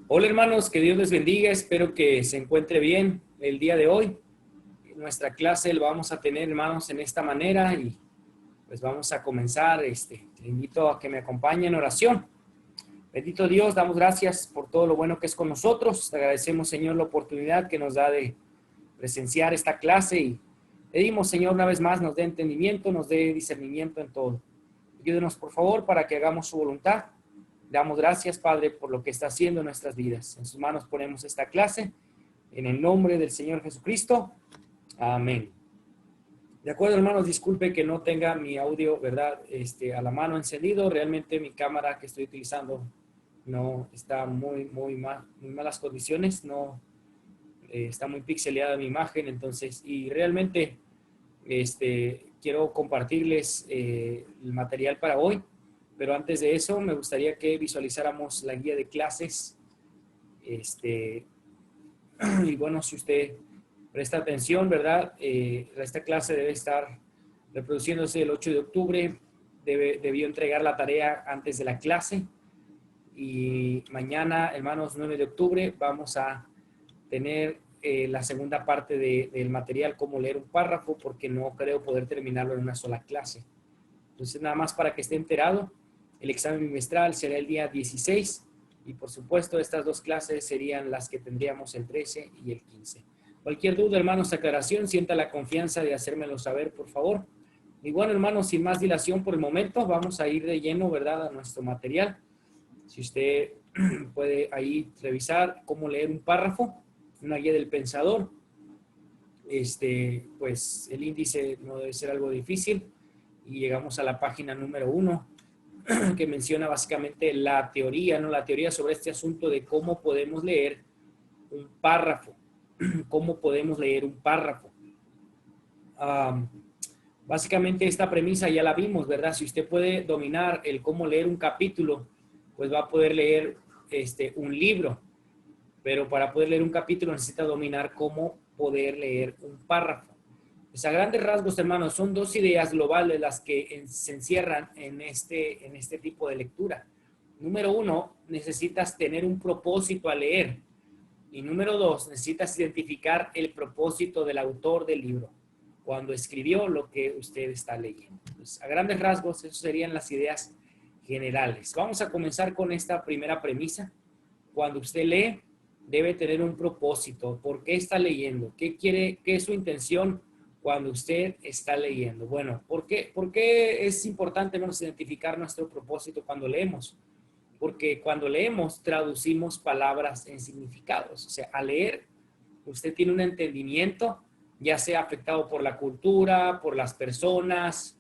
Hola hermanos, que Dios les bendiga, espero que se encuentre bien el día de hoy. Nuestra clase la vamos a tener, hermanos, en esta manera y pues vamos a comenzar. Le invito a que me acompañen en oración. Bendito Dios, damos gracias por todo lo bueno que es con nosotros. Te agradecemos, Señor, la oportunidad que nos da de presenciar esta clase y pedimos, Señor, una vez más nos dé entendimiento, nos dé discernimiento en todo. Ayúdenos, por favor, para que hagamos su voluntad. Damos gracias, Padre, por lo que está haciendo en nuestras vidas. En sus manos ponemos esta clase. En el nombre del Señor Jesucristo. Amén. De acuerdo, hermanos, disculpe que no tenga mi audio, ¿verdad? A la mano encendido. Realmente mi cámara que estoy utilizando no está muy malas condiciones. No está muy pixeleada mi imagen. Entonces, y realmente quiero compartirles el material para hoy. Pero antes de eso, me gustaría que visualizáramos la guía de clases. Y bueno, si usted presta atención, ¿verdad? Esta clase debe estar reproduciéndose el 8 de octubre. Debió entregar la tarea antes de la clase. Y mañana, hermanos, 9 de octubre, vamos a tener la segunda parte del material, cómo leer un párrafo, porque no creo poder terminarlo en una sola clase. Entonces, nada más para que esté enterado, el examen bimestral será el día 16 y, por supuesto, estas dos clases serían las que tendríamos el 13 y el 15. Cualquier duda, hermanos, aclaración, sienta la confianza de hacérmelo saber, por favor. Y bueno, hermanos, sin más dilación por el momento, vamos a ir de lleno, ¿verdad?, a nuestro material. Si usted puede ahí revisar cómo leer un párrafo, una guía del pensador, pues el índice no debe ser algo difícil. Y llegamos a la página número 1, que menciona básicamente la teoría, ¿no? La teoría sobre este asunto de cómo podemos leer un párrafo. ¿Cómo podemos leer un párrafo? Básicamente esta premisa ya la vimos, ¿verdad? Si usted puede dominar el cómo leer un capítulo, pues va a poder leer un libro. Pero para poder leer un capítulo necesita dominar cómo poder leer un párrafo. Pues a grandes rasgos, hermanos, son dos ideas globales las que se encierran en este tipo de lectura. Número uno, necesitas tener un propósito al leer. Y número dos, necesitas identificar el propósito del autor del libro cuando escribió lo que usted está leyendo. Pues a grandes rasgos, esas serían las ideas generales. Vamos a comenzar con esta primera premisa. Cuando usted lee, debe tener un propósito. ¿Por qué está leyendo? ¿Qué quiere? ¿Qué es su intención cuando usted está leyendo? Bueno, ¿por qué es importante menos identificar nuestro propósito cuando leemos? Porque cuando leemos, traducimos palabras en significados. O sea, al leer, usted tiene un entendimiento, ya sea afectado por la cultura, por las personas,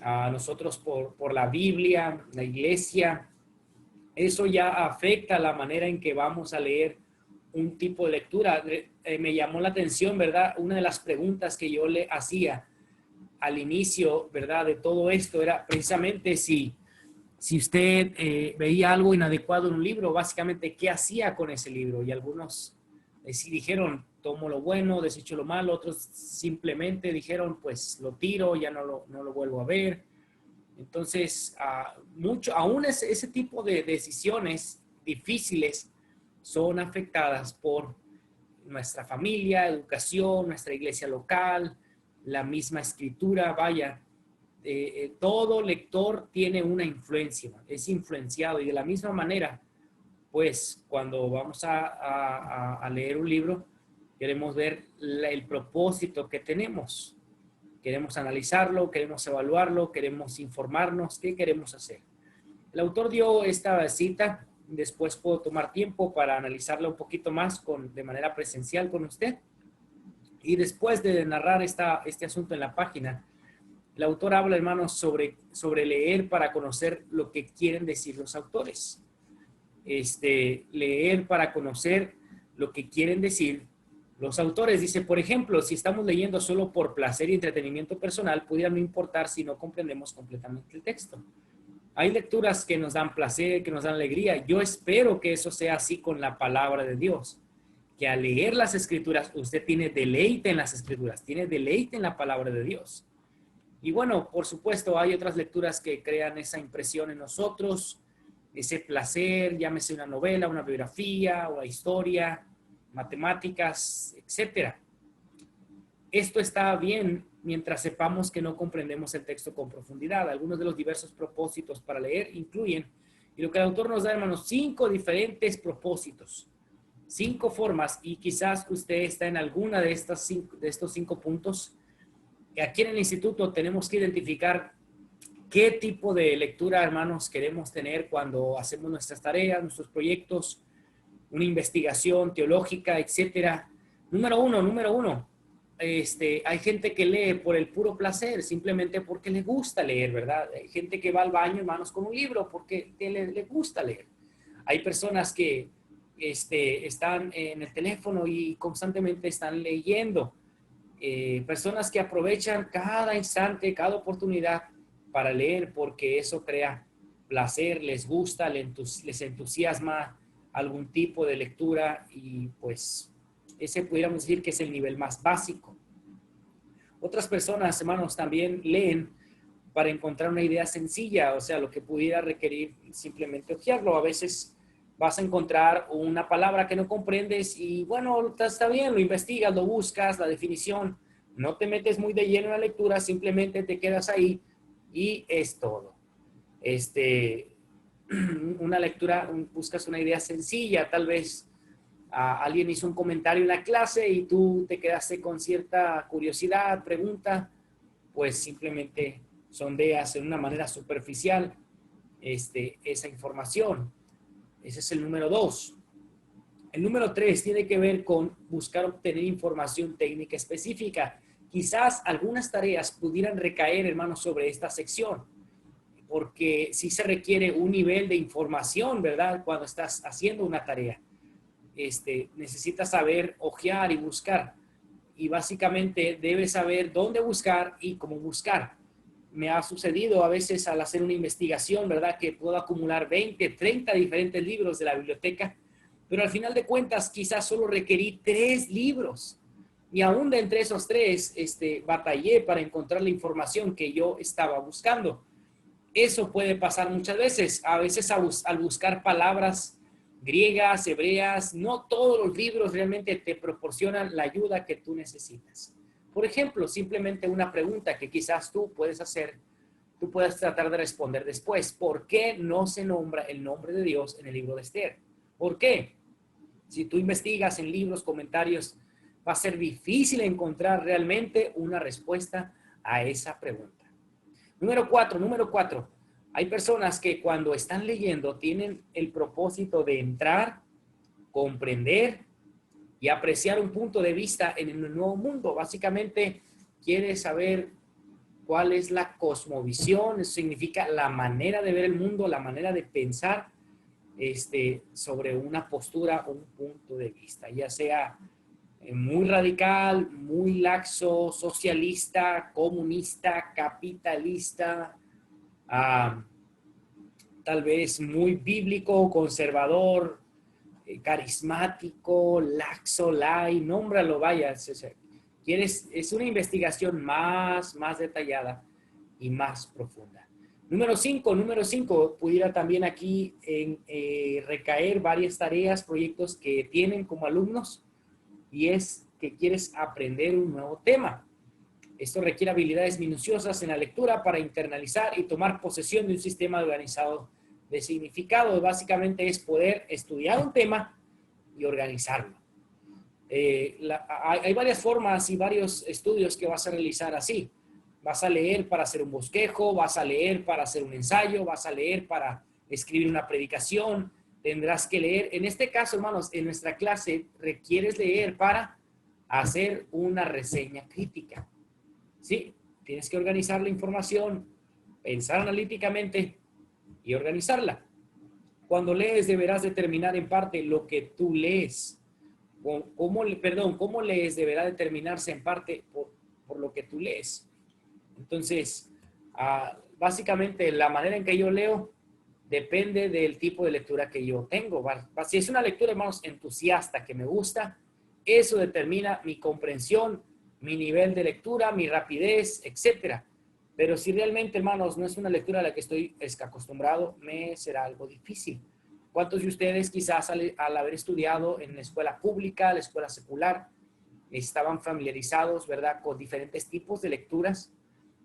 a nosotros por la Biblia, la iglesia. Eso ya afecta la manera en que vamos a leer un tipo de lectura. Me llamó la atención, ¿verdad? Una de las preguntas que yo le hacía al inicio, ¿verdad?, de todo esto era precisamente si usted veía algo inadecuado en un libro, básicamente, ¿qué hacía con ese libro? Y algunos sí dijeron, tomo lo bueno, desecho lo malo. Otros simplemente dijeron, pues lo tiro, ya no lo vuelvo a ver. Entonces, aún ese tipo de decisiones difíciles son afectadas por nuestra familia, educación, nuestra iglesia local, la misma escritura. Vaya, todo lector tiene una influencia, es influenciado, y de la misma manera, pues cuando vamos a leer un libro, queremos ver el propósito que tenemos. Queremos analizarlo, queremos evaluarlo, queremos informarnos, ¿qué queremos hacer? El autor dio esta cita, después puedo tomar tiempo para analizarla un poquito más de manera presencial con usted. Y después de narrar este asunto en la página, el autor habla, hermanos, sobre leer para conocer lo que quieren decir los autores. Leer para conocer lo que quieren decir los autores. Dice, por ejemplo, si estamos leyendo solo por placer y entretenimiento personal, pudiera no importar si no comprendemos completamente el texto. Hay lecturas que nos dan placer, que nos dan alegría. Yo espero que eso sea así con la palabra de Dios, que al leer las escrituras usted tiene deleite en las escrituras, tiene deleite en la palabra de Dios. Y bueno, por supuesto, hay otras lecturas que crean esa impresión en nosotros. ese placer, llámese una novela, una biografía, una historia, matemáticas, etcétera. Esto está bien mientras sepamos que no comprendemos el texto con profundidad. Algunos de los diversos propósitos para leer incluyen, y lo que el autor nos da, hermanos, 5 diferentes propósitos, 5 formas, y quizás usted está en alguna de estos 5 puntos. Aquí en el instituto tenemos que identificar qué tipo de lectura, hermanos, queremos tener cuando hacemos nuestras tareas, nuestros proyectos, una investigación teológica, etcétera. Número uno, hay gente que lee por el puro placer, simplemente porque le gusta leer, ¿verdad? Hay gente que va al baño, hermanos, con un libro porque le gusta leer. Hay personas que están en el teléfono y constantemente están leyendo. Personas que aprovechan cada instante, cada oportunidad para leer porque eso crea placer, les gusta, les entusiasma algún tipo de lectura y pues ese pudiéramos decir que es el nivel más básico. Otras personas, hermanos, también leen para encontrar una idea sencilla, o sea, lo que pudiera requerir simplemente hojearlo. A veces vas a encontrar una palabra que no comprendes y bueno, está bien, lo investigas, lo buscas, la definición, no te metes muy de lleno en la lectura, simplemente te quedas ahí y es todo. Una lectura, buscas una idea sencilla, tal vez alguien hizo un comentario en la clase y tú te quedaste con cierta curiosidad, pregunta, pues simplemente sondeas en una manera superficial esa información. Ese es el número 2. El número 3 tiene que ver con buscar obtener información técnica específica. Quizás algunas tareas pudieran recaer, hermanos, sobre esta sección, porque sí se requiere un nivel de información, ¿verdad? Cuando estás haciendo una tarea. Necesitas saber hojear y buscar. Y básicamente debes saber dónde buscar y cómo buscar. Me ha sucedido a veces al hacer una investigación, ¿verdad? Que puedo acumular 20, 30 diferentes libros de la biblioteca, pero al final de cuentas quizás solo requerí 3 libros. Y aún de entre esos 3, batallé para encontrar la información que yo estaba buscando. Eso puede pasar muchas veces. A veces al buscar palabras griegas, hebreas, no todos los libros realmente te proporcionan la ayuda que tú necesitas. Por ejemplo, simplemente una pregunta que quizás tú puedes hacer, tú puedes tratar de responder después. ¿Por qué no se nombra el nombre de Dios en el libro de Esther? ¿Por qué? Si tú investigas en libros, comentarios, va a ser difícil encontrar realmente una respuesta a esa pregunta. Número 4. Hay personas que cuando están leyendo tienen el propósito de entrar, comprender y apreciar un punto de vista en el nuevo mundo. Básicamente quiere saber cuál es la cosmovisión, eso significa la manera de ver el mundo, la manera de pensar sobre una postura o un punto de vista, ya sea muy radical, muy laxo, socialista, comunista, capitalista, tal vez muy bíblico, conservador, carismático, laxo, light, nómbralo, vaya. Es una investigación más detallada y más profunda. Número 5, pudiera también aquí recaer varias tareas, proyectos que tienen como alumnos, y es que quieres aprender un nuevo tema. Esto requiere habilidades minuciosas en la lectura para internalizar y tomar posesión de un sistema organizado de significado. Básicamente es poder estudiar un tema y organizarlo. Hay varias formas y varios estudios que vas a realizar así. Vas a leer para hacer un bosquejo, vas a leer para hacer un ensayo, vas a leer para escribir una predicación. Tendrás que leer. En este caso, hermanos, en nuestra clase requieres leer para hacer una reseña crítica. Sí, tienes que organizar la información, pensar analíticamente y organizarla. Cuando lees deberás determinar en parte lo que tú lees. ¿Cómo lees deberá determinarse en parte por lo que tú lees. Entonces, básicamente la manera en que yo leo depende del tipo de lectura que yo tengo. Si es una lectura, hermanos, entusiasta, que me gusta, eso determina mi comprensión, mi nivel de lectura, mi rapidez, etcétera. Pero si realmente, hermanos, no es una lectura a la que estoy acostumbrado, me será algo difícil. ¿Cuántos de ustedes quizás al haber estudiado en la escuela pública, la escuela secular, estaban familiarizados, ¿verdad?, con diferentes tipos de lecturas?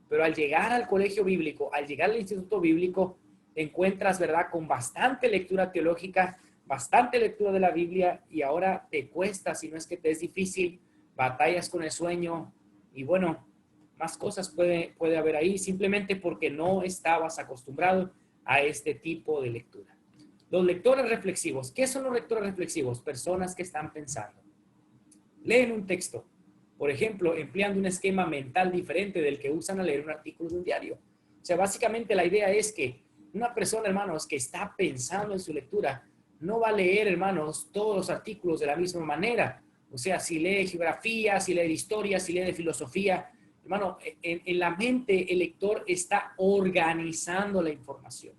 Pero al llegar al colegio bíblico, al llegar al instituto bíblico, te encuentras, ¿verdad?, con bastante lectura teológica, bastante lectura de la Biblia, y ahora te cuesta, si no es que te es difícil, batallas con el sueño, y bueno, más cosas puede haber ahí, simplemente porque no estabas acostumbrado a este tipo de lectura. Los lectores reflexivos. ¿Qué son los lectores reflexivos? Personas que están pensando. Leen un texto, por ejemplo, empleando un esquema mental diferente del que usan al leer un artículo de un diario. O sea, básicamente la idea es que una persona, hermanos, que está pensando en su lectura, no va a leer, hermanos, todos los artículos de la misma manera. O sea, si lee geografía, si lee de historia, si lee de filosofía, hermano, en la mente el lector está organizando la información.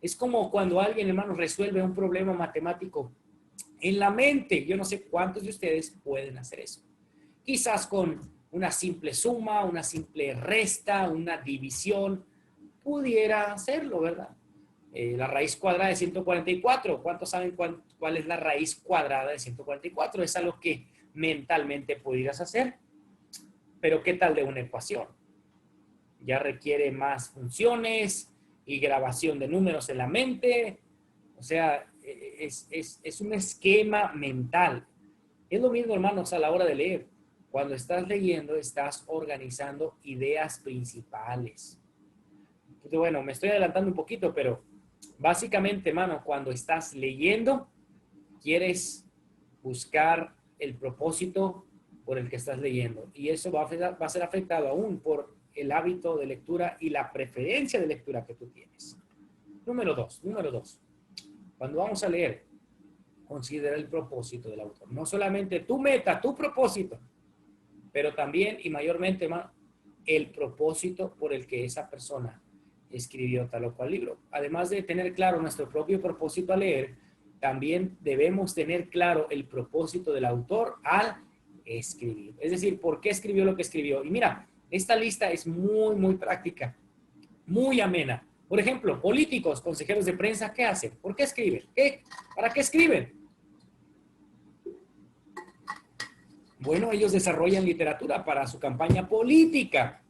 Es como cuando alguien, hermano, resuelve un problema matemático en la mente. Yo no sé cuántos de ustedes pueden hacer eso. Quizás con una simple suma, una simple resta, una división, pudiera hacerlo, ¿verdad? La raíz cuadrada de 144. ¿Cuántos saben cuál es la raíz cuadrada de 144? Es algo que mentalmente pudieras hacer. Pero ¿qué tal de una ecuación? Ya requiere más funciones y grabación de números en la mente. O sea, es un esquema mental. Es lo mismo, hermanos, a la hora de leer. Cuando estás leyendo, estás organizando ideas principales. Entonces, bueno, me estoy adelantando un poquito, pero básicamente, hermano, cuando estás leyendo, quieres buscar el propósito por el que estás leyendo. Y eso va a ser afectado aún por el hábito de lectura y la preferencia de lectura que tú tienes. Número dos. Cuando vamos a leer, considera el propósito del autor. No solamente tu meta, tu propósito, pero también y mayormente, hermano, el propósito por el que esa persona escribió tal o cual libro. Además de tener claro nuestro propio propósito al leer, también debemos tener claro el propósito del autor al escribir. Es decir, ¿por qué escribió lo que escribió? Y mira, esta lista es muy, muy práctica, muy amena. Por ejemplo, políticos, consejeros de prensa, ¿qué hacen? ¿Por qué escriben? ¿Para qué escriben? Bueno, ellos desarrollan literatura para su campaña política.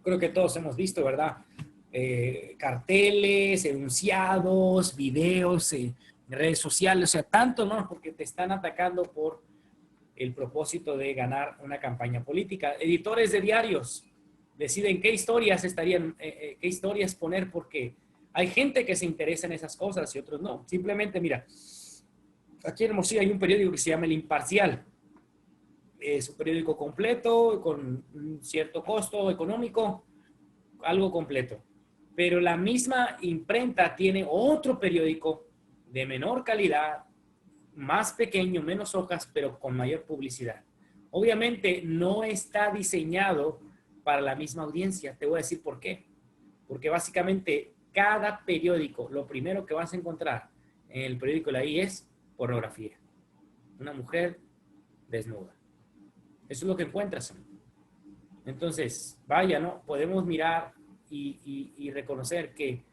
Creo que todos hemos visto, ¿verdad? Carteles, enunciados, videos, redes sociales, o sea, tanto, ¿no? Porque te están atacando por el propósito de ganar una campaña política. Editores de diarios deciden qué historias qué historias poner, porque hay gente que se interesa en esas cosas y otros no. Simplemente, mira, aquí en Hermosillo hay un periódico que se llama El Imparcial. Es un periódico completo, con un cierto costo económico, algo completo. Pero la misma imprenta tiene otro periódico de menor calidad, más pequeño, menos hojas, pero con mayor publicidad. Obviamente no está diseñado para la misma audiencia. Te voy a decir por qué. Porque básicamente cada periódico, lo primero que vas a encontrar en el periódico de la I es pornografía. Una mujer desnuda. Eso es lo que encuentras. Entonces, vaya, ¿no? Podemos mirar y reconocer que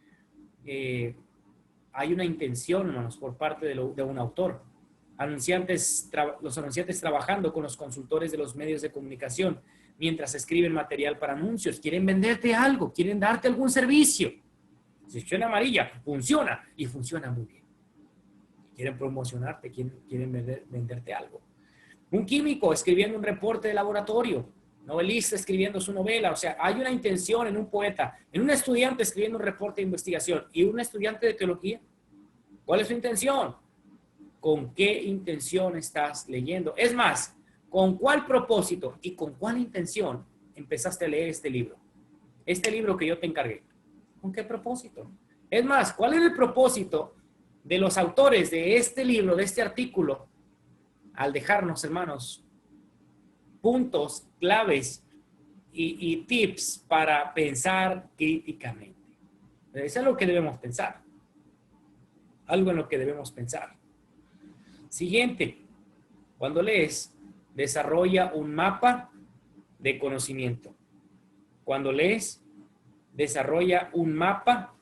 hay una intención, hermanos, por parte de un autor. Los anunciantes trabajando con los consultores de los medios de comunicación mientras escriben material para anuncios. Quieren venderte algo, quieren darte algún servicio. Sección amarilla, funciona y funciona muy bien. Quieren promocionarte, quieren venderte algo. Un químico escribiendo un reporte de laboratorio, novelista escribiendo su novela. O sea, hay una intención en un poeta, en un estudiante escribiendo un reporte de investigación y un estudiante de teología. ¿Cuál es su intención? ¿Con qué intención estás leyendo? Es más, ¿con cuál propósito y con cuál intención empezaste a leer este libro? Este libro que yo te encargué. ¿Con qué propósito? Es más, ¿cuál es el propósito de los autores de este libro, de este artículo, al dejarnos, hermanos, puntos claves y tips para pensar críticamente? Eso es lo que debemos pensar. Algo en lo que debemos pensar. Siguiente, cuando lees, desarrolla un mapa de conocimiento. Cuando lees, desarrolla un mapa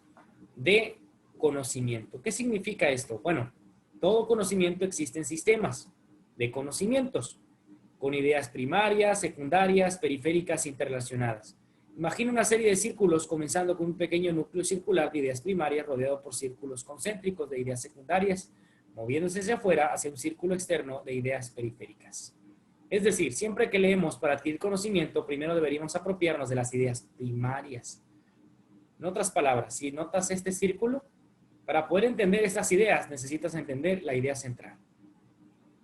de conocimiento. ¿Qué significa esto? Bueno, todo conocimiento existe en sistemas de conocimientos, con ideas primarias, secundarias, periféricas, interrelacionadas. Imagina una serie de círculos comenzando con un pequeño núcleo circular de ideas primarias rodeado por círculos concéntricos de ideas secundarias, moviéndose hacia afuera hacia un círculo externo de ideas periféricas. Es decir, siempre que leemos para adquirir conocimiento, primero deberíamos apropiarnos de las ideas primarias. En otras palabras, si notas este círculo, para poder entender estas ideas necesitas entender la idea central.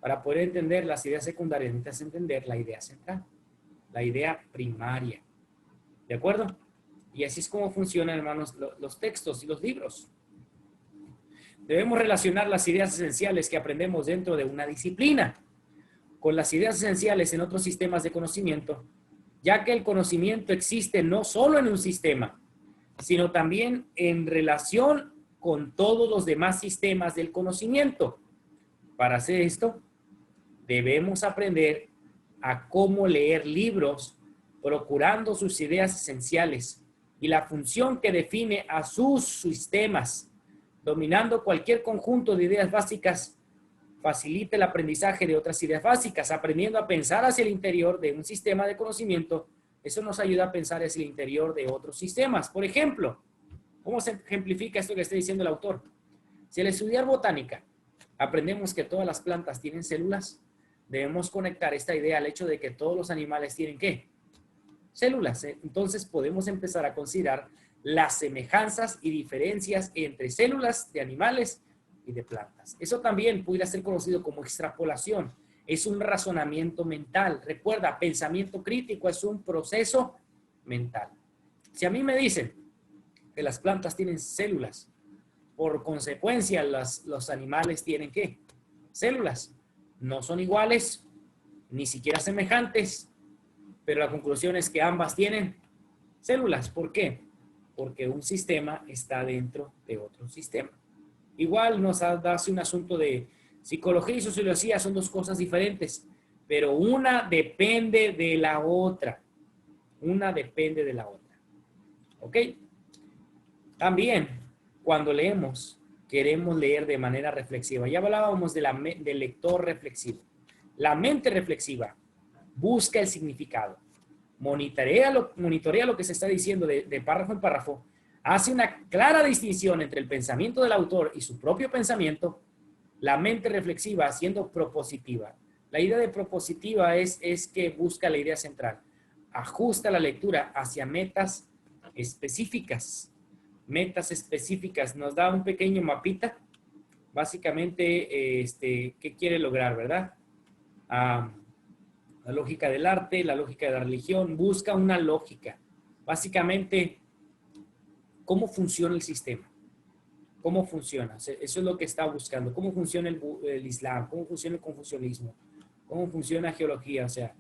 Para poder entender las ideas secundarias necesitas entender la idea central, la idea primaria. ¿De acuerdo? Y así es como funcionan, hermanos, los textos y los libros. Debemos relacionar las ideas esenciales que aprendemos dentro de una disciplina con las ideas esenciales en otros sistemas de conocimiento, ya que el conocimiento existe no solo en un sistema, sino también en relación con todos los demás sistemas del conocimiento. Para hacer esto, debemos aprender a cómo leer libros, procurando sus ideas esenciales y la función que define a sus sistemas, dominando cualquier conjunto de ideas básicas. Facilita el aprendizaje de otras ideas básicas, aprendiendo a pensar hacia el interior de un sistema de conocimiento. Eso nos ayuda a pensar hacia el interior de otros sistemas. Por ejemplo, ¿cómo se ejemplifica esto que está diciendo el autor? Si al estudiar botánica aprendemos que todas las plantas tienen células, debemos conectar esta idea al hecho de que todos los animales tienen ¿qué? Células. Entonces podemos empezar a considerar las semejanzas y diferencias entre células de animales y de plantas. Eso también pudiera ser conocido como extrapolación. Es un razonamiento mental. Recuerda, pensamiento crítico es un proceso mental. Si a mí me dicen que las plantas tienen células, por consecuencia los animales tienen ¿qué? Células. No son iguales, ni siquiera semejantes, pero la conclusión es que ambas tienen células. ¿Por qué? Porque un sistema está dentro de otro sistema. Igual nos hace un asunto de psicología y sociología, son dos cosas diferentes, pero una depende de la otra. Una depende de la otra. ¿Ok? También, cuando leemos, queremos leer de manera reflexiva. Ya hablábamos de del lector reflexivo. La mente reflexiva busca el significado. Monitorea lo que se está diciendo de párrafo en párrafo. Hace una clara distinción entre el pensamiento del autor y su propio pensamiento. La mente reflexiva siendo propositiva. La idea de propositiva es que busca la idea central. Ajusta la lectura hacia metas específicas. Metas específicas. Nos da un pequeño mapita. Básicamente, ¿qué quiere lograr, verdad? La lógica del arte, la lógica de la religión. Busca una lógica. Básicamente, ¿cómo funciona el sistema? ¿Cómo funciona? Eso es lo que está buscando. ¿Cómo funciona el Islam? ¿Cómo funciona el confucianismo? ¿Cómo funciona la geología? O sea,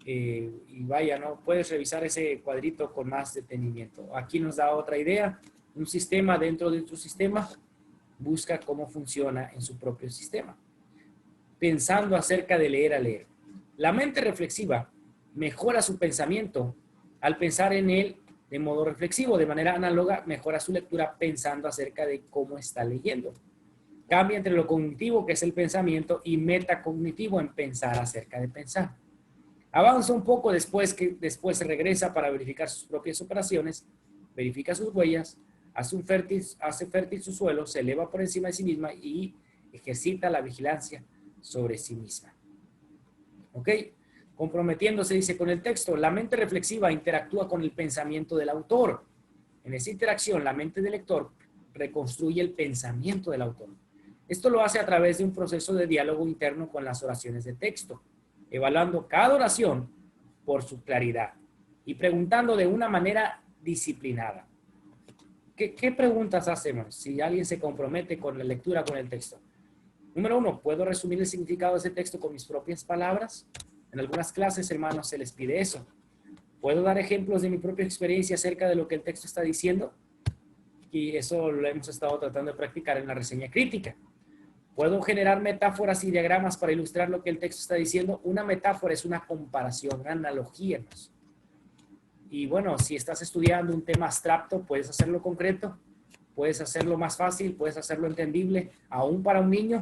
y vaya, ¿no? Puedes revisar ese cuadrito con más detenimiento. Aquí nos da otra idea. Un sistema dentro de otro sistema busca cómo funciona en su propio sistema. Pensando acerca de leer a leer. La mente reflexiva mejora su pensamiento al pensar en él de modo reflexivo, de manera análoga, mejora su lectura pensando acerca de cómo está leyendo. Cambia entre lo cognitivo, que es el pensamiento, y metacognitivo, en pensar acerca de pensar. Avanza un poco después se regresa para verificar sus propias operaciones, verifica sus huellas, hace fértil su suelo, se eleva por encima de sí misma y ejercita la vigilancia sobre sí misma. ¿Ok? Comprometiéndose, dice, con el texto. La mente reflexiva interactúa con el pensamiento del autor. En esa interacción, la mente del lector reconstruye el pensamiento del autor. Esto lo hace a través de un proceso de diálogo interno con las oraciones de texto, evaluando cada oración por su claridad y preguntando de una manera disciplinada. ¿Qué preguntas hacemos si alguien se compromete con la lectura con el texto? Número 1, ¿puedo resumir el significado de ese texto con mis propias palabras? En algunas clases, hermanos, se les pide eso. ¿Puedo dar ejemplos de mi propia experiencia acerca de lo que el texto está diciendo? Y eso lo hemos estado tratando de practicar en la reseña crítica. ¿Puedo generar metáforas y diagramas para ilustrar lo que el texto está diciendo? Una metáfora es una comparación, una analogía. Y bueno, si estás estudiando un tema abstracto, puedes hacerlo concreto, puedes hacerlo más fácil, puedes hacerlo entendible, aún para un niño.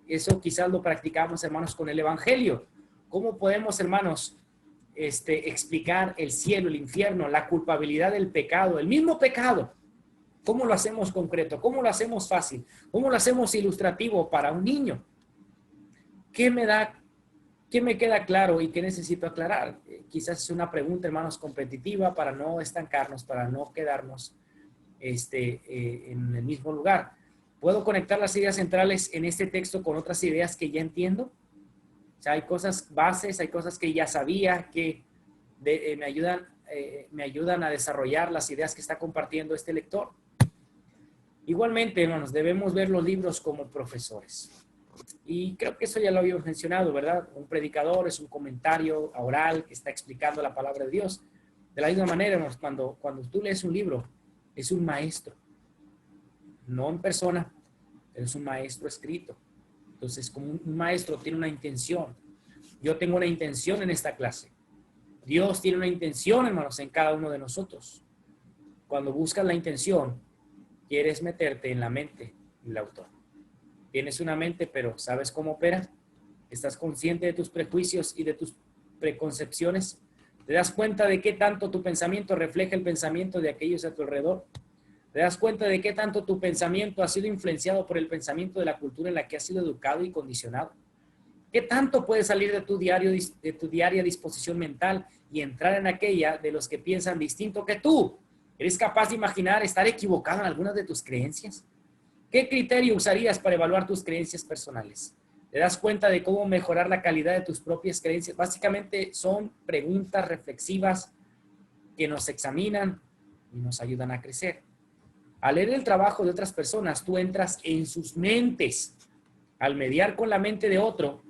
Eso quizás lo practicamos, hermanos, con el Evangelio. ¿Cómo podemos, hermanos, explicar el cielo, el infierno, la culpabilidad del pecado, el mismo pecado? ¿Cómo lo hacemos concreto? ¿Cómo lo hacemos fácil? ¿Cómo lo hacemos ilustrativo para un niño? ¿Qué me queda claro y qué necesito aclarar? Quizás es una pregunta, hermanos, competitiva para no estancarnos, para no quedarnos en el mismo lugar. ¿Puedo conectar las ideas centrales en este texto con otras ideas que ya entiendo? O sea, hay cosas bases, hay cosas que ya sabía que me ayudan a desarrollar las ideas que está compartiendo este lector. Igualmente, hermanos, debemos ver los libros como profesores. Y creo que eso ya lo habíamos mencionado, ¿verdad? Un predicador es un comentario oral que está explicando la palabra de Dios. De la misma manera, hermanos, cuando tú lees un libro, es un maestro. No en persona, pero es un maestro escrito. Entonces, como un maestro tiene una intención. Yo tengo una intención en esta clase. Dios tiene una intención, hermanos, en cada uno de nosotros. Cuando buscas la intención, quieres meterte en la mente del autor. Tienes una mente, pero ¿sabes cómo opera? ¿Estás consciente de tus prejuicios y de tus preconcepciones? ¿Te das cuenta de qué tanto tu pensamiento refleja el pensamiento de aquellos a tu alrededor? ¿Te das cuenta de qué tanto tu pensamiento ha sido influenciado por el pensamiento de la cultura en la que has sido educado y condicionado? ¿Qué tanto puedes salir de tu diaria disposición mental y entrar en aquella de los que piensan distinto que tú? ¿Eres capaz de imaginar estar equivocado en algunas de tus creencias? ¿Qué criterio usarías para evaluar tus creencias personales? ¿Te das cuenta de cómo mejorar la calidad de tus propias creencias? Básicamente son preguntas reflexivas que nos examinan y nos ayudan a crecer. Al leer el trabajo de otras personas, tú entras en sus mentes. Al mediar con la mente de otro,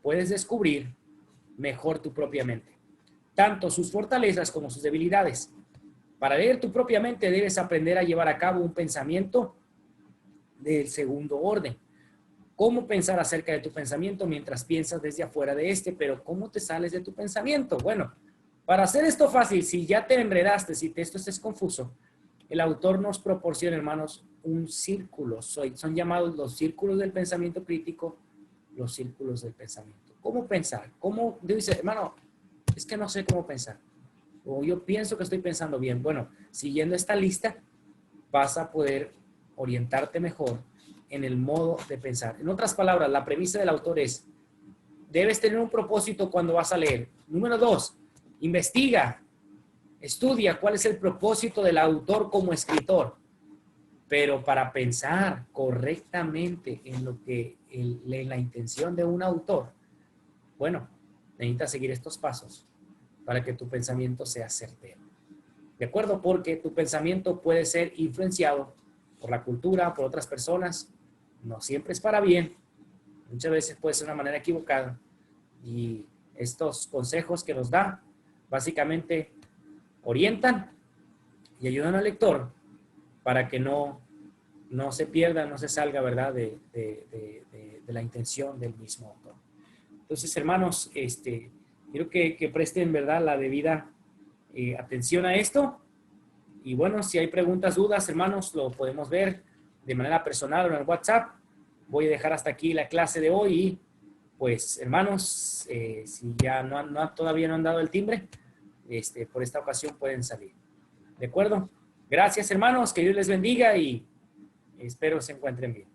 puedes descubrir mejor tu propia mente, tanto sus fortalezas como sus debilidades. Para leer tu propia mente debes aprender a llevar a cabo un pensamiento del segundo orden. ¿Cómo pensar acerca de tu pensamiento mientras piensas desde afuera de este? Pero ¿cómo te sales de tu pensamiento? Bueno, para hacer esto fácil, si ya te enredaste, si esto estés confuso, el autor nos proporciona, hermanos, un círculo. Son llamados los círculos del pensamiento crítico, los círculos del pensamiento. ¿Cómo pensar? ¿Cómo? Dice, hermano, es que no sé cómo pensar. O yo pienso que estoy pensando bien. Bueno, siguiendo esta lista, vas a poder orientarte mejor en el modo de pensar. En otras palabras, la premisa del autor es, debes tener un propósito cuando vas a leer. Número 2, investiga, estudia cuál es el propósito del autor como escritor. Pero para pensar correctamente en lo que en la intención de un autor, bueno, necesitas seguir estos pasos para que tu pensamiento sea certero. ¿De acuerdo? Porque tu pensamiento puede ser influenciado por la cultura, por otras personas. No siempre es para bien. Muchas veces puede ser una manera equivocada. Y estos consejos que nos da, básicamente, orientan y ayudan al lector para que no se pierda, no se salga, ¿verdad?, de la intención del mismo autor. Entonces, hermanos, quiero que presten, ¿verdad?, la debida atención a esto. Y bueno, si hay preguntas, dudas, hermanos, lo podemos ver de manera personal o en el WhatsApp. Voy a dejar hasta aquí la clase de hoy y, pues, hermanos, si ya todavía no han dado el timbre, por esta ocasión pueden salir. ¿De acuerdo? Gracias, hermanos, que Dios les bendiga y espero se encuentren bien.